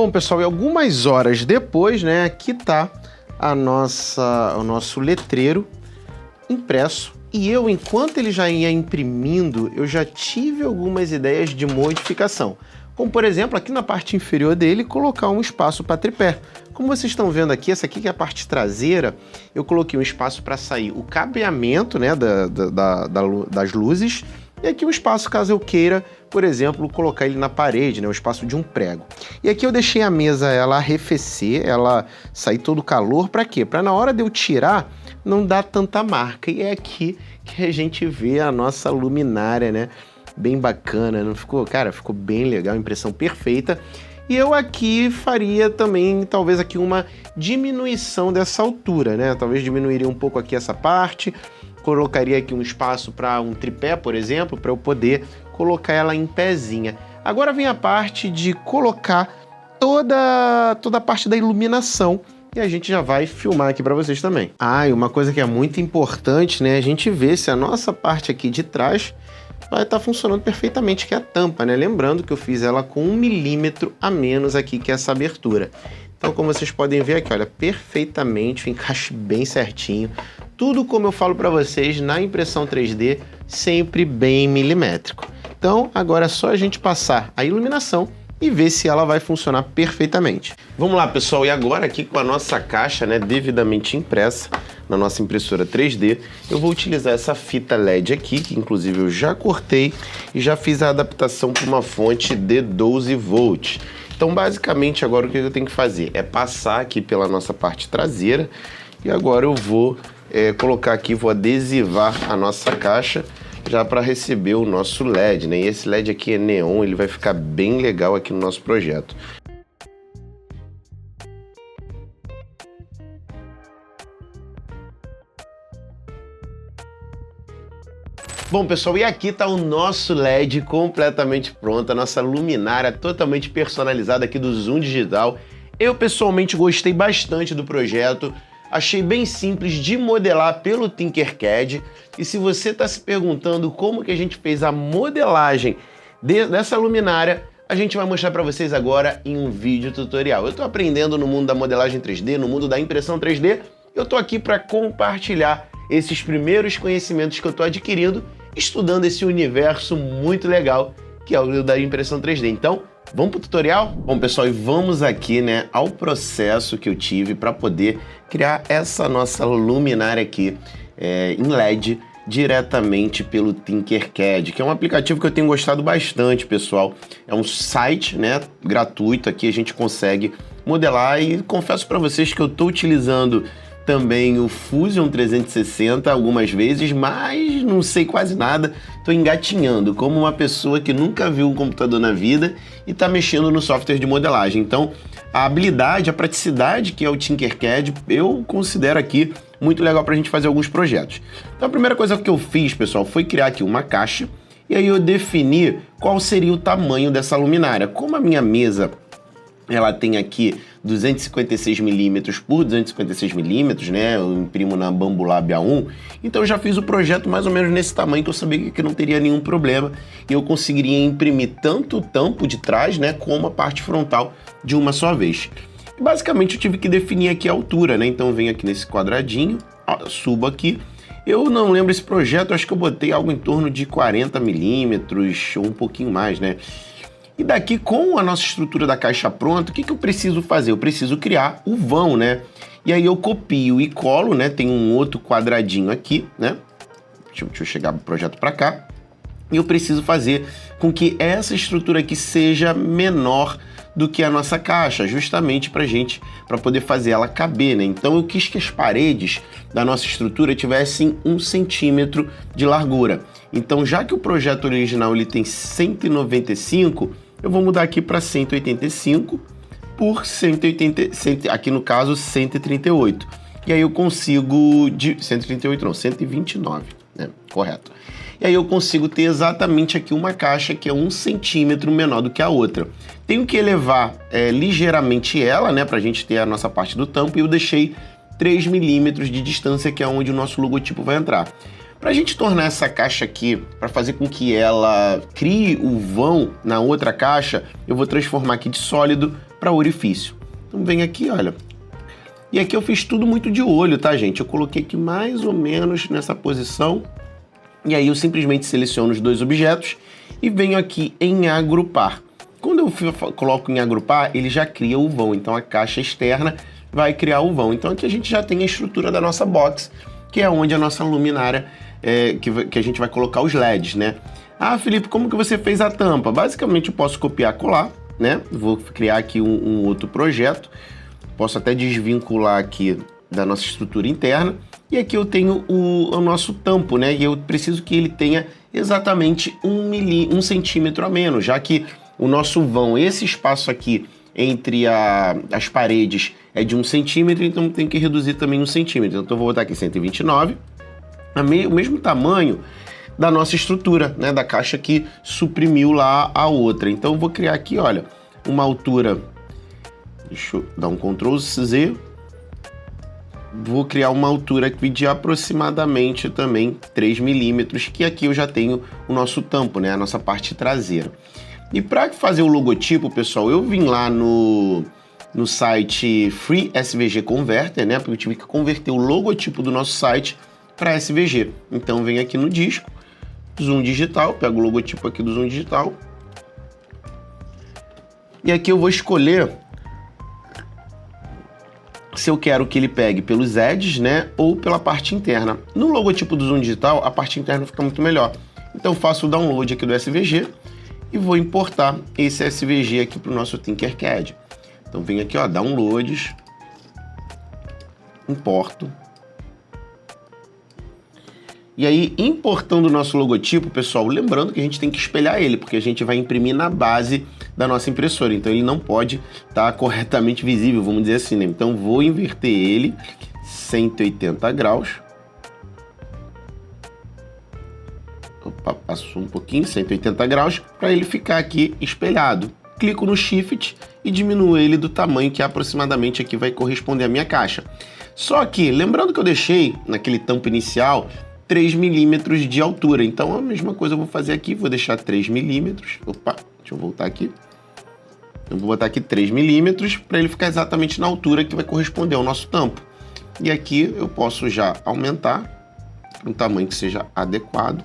Bom, pessoal, e algumas horas depois, né, aqui tá o nosso letreiro impresso. E eu, enquanto ele já ia imprimindo, eu já tive algumas ideias de modificação. Como, por exemplo, aqui na parte inferior dele, colocar um espaço para tripé. Como vocês estão vendo aqui, essa aqui que é a parte traseira, eu coloquei um espaço para sair o cabeamento, né, das luzes, e aqui um espaço caso eu queira, por exemplo, colocar ele na parede, né, o espaço de um prego. E aqui eu deixei a mesa ela arrefecer, ela sair todo o calor, para quê? Para na hora de eu tirar, não dar tanta marca. E é aqui que a gente vê a nossa luminária, né? Bem bacana, não ficou? Cara, ficou bem legal, impressão perfeita. E eu aqui faria também, talvez aqui uma diminuição dessa altura, né? Talvez diminuiria um pouco aqui essa parte, colocaria aqui um espaço para um tripé, por exemplo, para eu poder colocar ela em pezinha. Agora vem a parte de colocar toda a parte da iluminação, e a gente já vai filmar aqui para vocês também. E uma coisa que é muito importante, né? A gente ver se a nossa parte aqui de trás vai estar funcionando perfeitamente, que é a tampa, né? Lembrando que eu fiz ela com 1 milímetro a menos aqui, que é essa abertura. Então, como vocês podem ver aqui, olha, perfeitamente, o encaixe bem certinho. Tudo como eu falo para vocês na impressão 3D, sempre bem milimétrico. Então, agora é só a gente passar a iluminação e ver se ela vai funcionar perfeitamente. Vamos lá, pessoal, e agora aqui com a nossa caixa, né, devidamente impressa na nossa impressora 3D, eu vou utilizar essa fita LED aqui, que inclusive eu já cortei e já fiz a adaptação para uma fonte de 12 volts. Então, basicamente, agora o que eu tenho que fazer é passar aqui pela nossa parte traseira e agora eu vou colocar aqui, vou adesivar a nossa caixa já para receber o nosso LED, né? E esse LED aqui é neon, ele vai ficar bem legal aqui no nosso projeto. Bom, pessoal, e aqui está o nosso LED completamente pronto, a nossa luminária totalmente personalizada aqui do Zoom Digital. Eu pessoalmente gostei bastante do projeto, achei bem simples de modelar pelo Tinkercad. E se você está se perguntando como que a gente fez a modelagem dessa luminária, a gente vai mostrar para vocês agora em um vídeo tutorial. Eu estou aprendendo no mundo da modelagem 3D, no mundo da impressão 3D, eu estou aqui para compartilhar esses primeiros conhecimentos que eu estou adquirindo, estudando esse universo muito legal que é o da impressão 3D. Então, vamos pro tutorial? Bom, pessoal, e vamos aqui, né, ao processo que eu tive para poder criar essa nossa luminária aqui em LED diretamente pelo Tinkercad, que é um aplicativo que eu tenho gostado bastante, pessoal. É um site, né, gratuito, aqui a gente consegue modelar e confesso para vocês que eu estou utilizando também o Fusion 360 algumas vezes, mas não sei quase nada, estou engatinhando como uma pessoa que nunca viu um computador na vida e está mexendo no software de modelagem. Então, a habilidade, a praticidade que é o Tinkercad, eu considero aqui muito legal para a gente fazer alguns projetos. Então, a primeira coisa que eu fiz, pessoal, foi criar aqui uma caixa e aí eu defini qual seria o tamanho dessa luminária. Como a minha mesa ela tem aqui 256 milímetros por 256 milímetros, né? Eu imprimo na Bambolab A1, então eu já fiz o projeto mais ou menos nesse tamanho que eu sabia que não teria nenhum problema e eu conseguiria imprimir tanto o tampo de trás, né, como a parte frontal de uma só vez. E basicamente eu tive que definir aqui a altura, né? Então eu venho aqui nesse quadradinho, subo aqui. Eu não lembro esse projeto, acho que eu botei algo em torno de 40 milímetros ou um pouquinho mais, né? E daqui, com a nossa estrutura da caixa pronta, o que eu preciso fazer? Eu preciso criar o vão, né? E aí eu copio e colo, né? Tem um outro quadradinho aqui, né? Deixa eu chegar o projeto para cá. E eu preciso fazer com que essa estrutura aqui seja menor do que a nossa caixa, justamente para poder fazer ela caber, né? Então eu quis que as paredes da nossa estrutura tivessem 1 centímetro de largura. Então, já que o projeto original ele tem 195, eu vou mudar aqui para 185 por 180, aqui no caso 138. E aí eu consigo, 138 não, 129, né? Correto. E aí eu consigo ter exatamente aqui uma caixa que é 1 centímetro menor do que a outra. Tenho que elevar ligeiramente ela, né, para a gente ter a nossa parte do tampo, e eu deixei 3 milímetros de distância, que é onde o nosso logotipo vai entrar. Para a gente tornar essa caixa aqui, para fazer com que ela crie o vão na outra caixa, eu vou transformar aqui de sólido para orifício. Então vem aqui, olha. E aqui eu fiz tudo muito de olho, tá, gente? Eu coloquei aqui mais ou menos nessa posição. E aí eu simplesmente seleciono os dois objetos e venho aqui em agrupar. Quando eu coloco em agrupar, ele já cria o vão. Então a caixa externa vai criar o vão. Então aqui a gente já tem a estrutura da nossa box, que é onde a nossa luminária, que a gente vai colocar os LEDs, né? Ah, Felipe, como que você fez a tampa? Basicamente eu posso copiar e colar, né? Vou criar aqui um outro projeto. Posso até desvincular aqui da nossa estrutura interna. E aqui eu tenho o nosso tampo, né? E eu preciso que ele tenha exatamente 1 centímetro a menos, já que o nosso vão, esse espaço aqui entre as paredes é de 1 centímetro, então tem que reduzir também 1 centímetro. Então eu vou botar aqui 129, o mesmo tamanho da nossa estrutura, né? Da caixa que suprimiu lá a outra. Então eu vou criar aqui, olha, uma altura. Deixa eu dar um Ctrl Z. Vou criar uma altura aqui de aproximadamente também 3 milímetros, que aqui eu já tenho o nosso tampo, né? A nossa parte traseira. E para fazer o logotipo, pessoal, eu vim lá no site Free SVG Converter, né? Porque eu tive que converter o logotipo do nosso site para SVG. Então vem aqui no disco, Zoom Digital, pego o logotipo aqui do Zoom Digital. E aqui eu vou escolher se eu quero que ele pegue pelos edges, né, ou pela parte interna. No logotipo do Zoom Digital, a parte interna fica muito melhor. Então faço o download aqui do SVG e vou importar esse SVG aqui para o nosso Tinkercad. Então venho aqui, ó, downloads, importo. E aí, importando o nosso logotipo, pessoal, lembrando que a gente tem que espelhar ele, porque a gente vai imprimir na base da nossa impressora, então ele não pode estar corretamente visível, vamos dizer assim, né? Então vou inverter ele 180 graus. Opa, passou um pouquinho, 180 graus, para ele ficar aqui espelhado. Clico no Shift e diminuo ele do tamanho que aproximadamente aqui vai corresponder à minha caixa. Só que, lembrando que eu deixei naquele tampo inicial 3 milímetros de altura, então a mesma coisa eu vou fazer aqui, vou deixar 3 milímetros, opa, deixa eu voltar aqui. Eu vou botar aqui 3 milímetros para ele ficar exatamente na altura que vai corresponder ao nosso tampo. E aqui eu posso já aumentar um tamanho que seja adequado.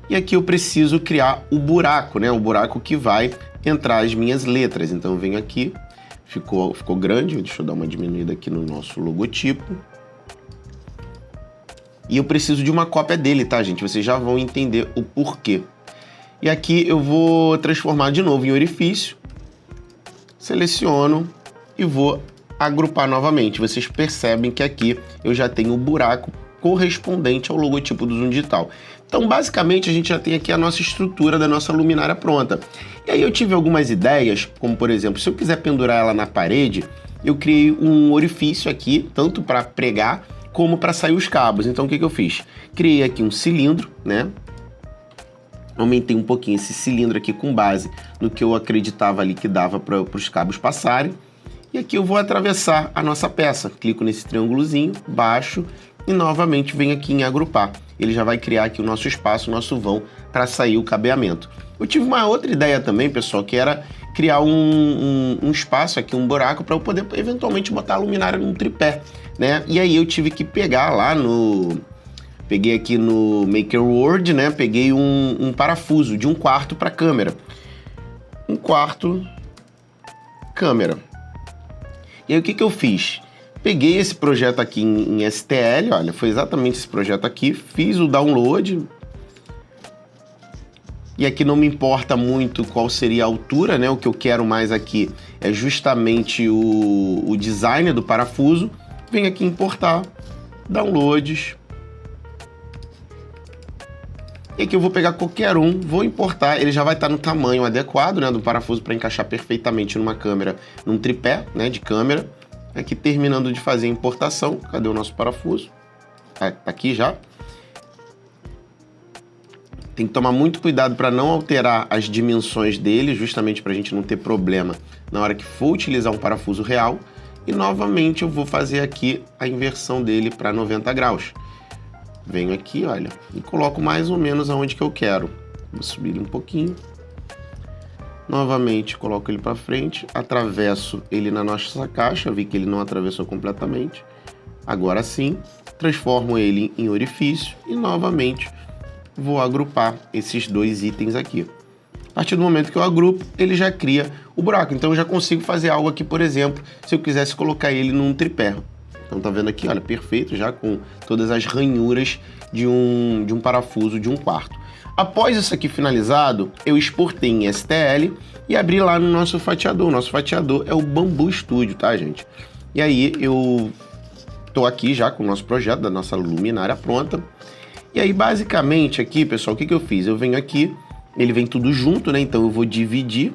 E aqui eu preciso criar o buraco, né? O buraco que vai entrar as minhas letras. Então eu venho aqui, ficou grande, deixa eu dar uma diminuída aqui no nosso logotipo. E eu preciso de uma cópia dele, tá, gente? Vocês já vão entender o porquê. E aqui eu vou transformar de novo em orifício. Seleciono e vou agrupar novamente. Vocês percebem que aqui eu já tenho o buraco correspondente ao logotipo do Zoom Digital. Então, basicamente, a gente já tem aqui a nossa estrutura da nossa luminária pronta. E aí eu tive algumas ideias, como por exemplo, se eu quiser pendurar ela na parede, eu criei um orifício aqui, tanto para pregar como para sair os cabos. Então o que eu fiz? Criei aqui um cilindro, né? Aumentei um pouquinho esse cilindro aqui com base no que eu acreditava ali que dava para os cabos passarem. E aqui eu vou atravessar a nossa peça. Clico nesse triângulozinho, baixo e novamente venho aqui em agrupar. Ele já vai criar aqui o nosso espaço, o nosso vão para sair o cabeamento. Eu tive uma outra ideia também, pessoal, que era criar um espaço aqui, um buraco, para eu poder eventualmente botar a luminária num tripé, né? E aí eu tive que pegar lá peguei aqui no Maker Word, né? Peguei um parafuso de 1/4 para câmera. 1/4 câmera. E aí o que eu fiz? Peguei esse projeto aqui em STL, olha, foi exatamente esse projeto aqui, fiz o download. E aqui não me importa muito qual seria a altura, né? O que eu quero mais aqui é justamente o design do parafuso. Venho aqui importar, downloads. E aqui eu vou pegar qualquer um, vou importar, ele já vai estar no tamanho adequado, né, do parafuso para encaixar perfeitamente numa câmera, num tripé, né, de câmera. Aqui terminando de fazer a importação, cadê o nosso parafuso? Tá aqui já. Tem que tomar muito cuidado para não alterar as dimensões dele, justamente para a gente não ter problema na hora que for utilizar um parafuso real. E novamente eu vou fazer aqui a inversão dele para 90 graus. Venho aqui, olha, e coloco mais ou menos aonde que eu quero. Vou subir ele um pouquinho. Novamente, coloco ele para frente, atravesso ele na nossa caixa, vi que ele não atravessou completamente. Agora sim, transformo ele em orifício e novamente vou agrupar esses dois itens aqui. A partir do momento que eu agrupo, ele já cria o buraco. Então eu já consigo fazer algo aqui, por exemplo, se eu quisesse colocar ele num tripé. Então tá vendo aqui, olha, perfeito, já com todas as ranhuras de um parafuso de um quarto. Após isso aqui finalizado, eu exportei em STL e abri lá no nosso fatiador. O nosso fatiador é o Bambu Studio, tá, gente? E aí eu tô aqui já com o nosso projeto da nossa luminária pronta. E aí, basicamente, aqui, pessoal, o que eu fiz? Eu venho aqui, ele vem tudo junto, né? Então eu vou dividir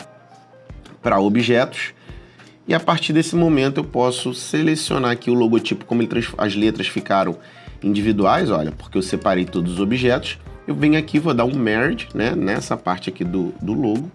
para objetos. E a partir desse momento eu posso selecionar aqui o logotipo, como as letras ficaram individuais, olha, porque eu separei todos os objetos. Eu venho aqui, vou dar um merge, né, nessa parte aqui do logo.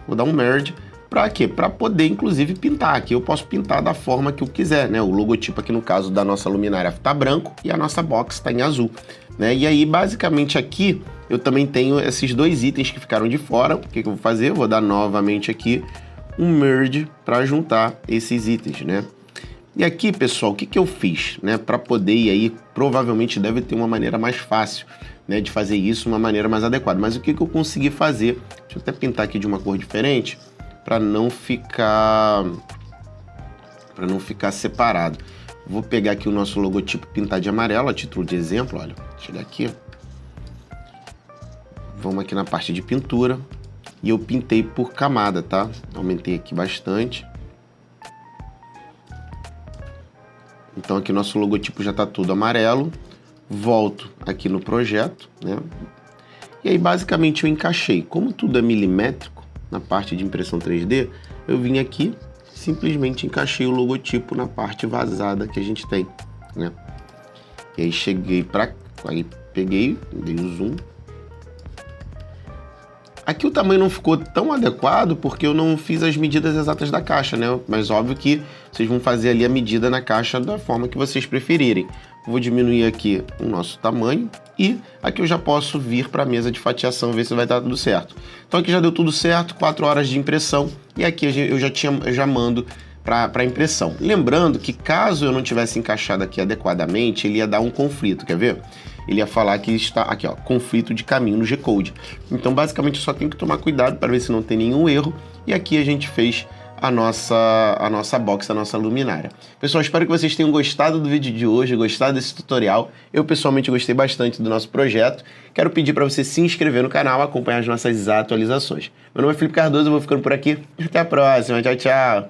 Vou dar um merge. Para quê? Para poder, inclusive, pintar. Aqui eu posso pintar da forma que eu quiser, né? O logotipo aqui, no caso da nossa luminária, está branco e a nossa box está em azul, né? E aí, basicamente, aqui eu também tenho esses dois itens que ficaram de fora. O que eu vou fazer? Eu vou dar novamente aqui um merge para juntar esses itens, né? E aqui, pessoal, o que eu fiz, né? Para poder, e aí provavelmente deve ter uma maneira mais fácil, né, de fazer isso, uma maneira mais adequada. Mas o que eu consegui fazer? Deixa eu até pintar aqui de uma cor diferente, para não ficar separado. Vou pegar aqui o nosso logotipo, pintar de amarelo, a título de exemplo, olha. Chegar aqui. Vamos aqui na parte de pintura. E eu pintei por camada, tá? Aumentei aqui bastante. Então aqui nosso logotipo já está todo amarelo. Volto aqui no projeto, né? E aí basicamente eu encaixei. Como tudo é milimétrico na parte de impressão 3D, eu vim aqui, simplesmente encaixei o logotipo na parte vazada que a gente tem, né? E aí cheguei aí peguei, dei o zoom. Aqui o tamanho não ficou tão adequado porque eu não fiz as medidas exatas da caixa, né? Mas óbvio que vocês vão fazer ali a medida na caixa da forma que vocês preferirem. Vou diminuir aqui o nosso tamanho e aqui eu já posso vir para a mesa de fatiação ver se vai dar tudo certo. Então aqui já deu tudo certo, 4 horas de impressão e aqui eu já mando para impressão. Lembrando que caso eu não tivesse encaixado aqui adequadamente, ele ia dar um conflito, quer ver? Ele ia falar que está aqui, ó, conflito de caminho no G-Code. Então, basicamente, eu só tenho que tomar cuidado para ver se não tem nenhum erro. E aqui a gente fez a nossa box, a nossa luminária. Pessoal, espero que vocês tenham gostado do vídeo de hoje, gostado desse tutorial. Eu, pessoalmente, gostei bastante do nosso projeto. Quero pedir para você se inscrever no canal, acompanhar as nossas atualizações. Meu nome é Felipe Cardoso, eu vou ficando por aqui. Até a próxima. Tchau, tchau.